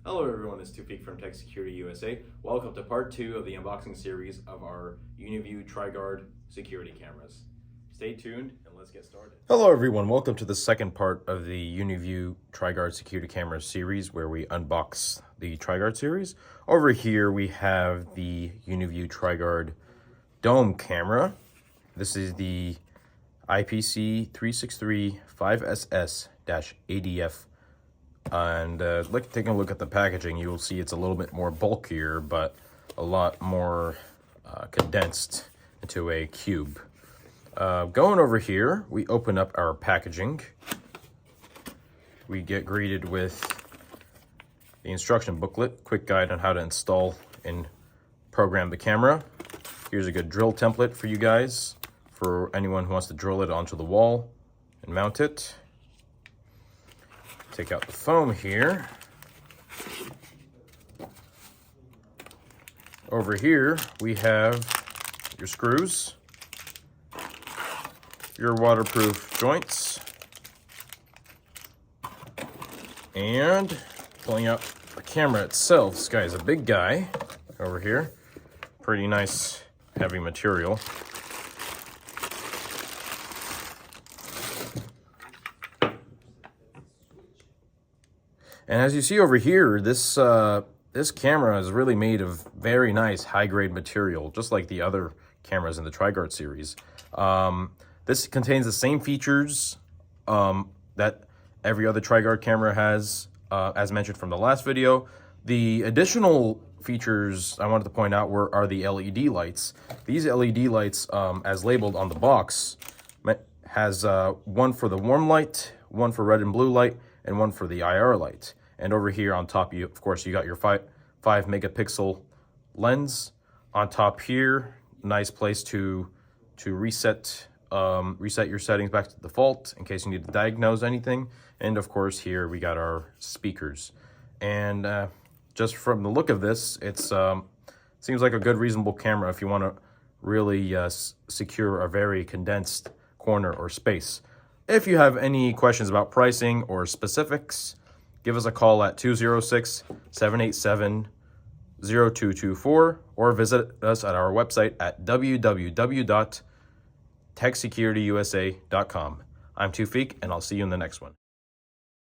Hello everyone, it's Tufik from TechSecurityUSA. Welcome to part 2 of the unboxing series of our Uniview TriGuard security cameras. Stay tuned and let's get started. Hello everyone, welcome to the second part of the Uniview TriGuard security camera series where we unbox the TriGuard series. Over here we have the Uniview TriGuard dome camera. This is the IPC 363 5SS-ADF. And taking a look at the packaging, you'll see it's a little bit more bulkier, but a lot more condensed into a cube. Going over here, we open up our packaging. We get greeted with the instruction booklet, quick guide on how to install and program the camera. Here's a good drill template for you guys, for anyone who wants to drill it onto the wall and mount it. Take out the foam here. Over here, we have your screws, your waterproof joints, and pulling out the camera itself. This guy is a big guy over here. Pretty nice, heavy material. And as you see over here, this camera is really made of very nice high-grade material, just like the other cameras in the TriGuard series. This contains the same features that every other TriGuard camera has, as mentioned from the last video. The additional features I wanted to point out are the LED lights. These LED lights, as labeled on the box, has one for the warm light, one for red and blue light, and one for the IR light. And over here on top, of course, you got your 5 megapixel lens. On top here, nice place to reset your settings back to default in case you need to diagnose anything. And of course, here we got our speakers. And just from the look of this, it seems like a good, reasonable camera if you want to really secure a very condensed corner or space. If you have any questions about pricing or specifics, give us a call at 206-787-0224 or visit us at our website at www.techsecurityusa.com. I'm Tufik, and I'll see you in the next one.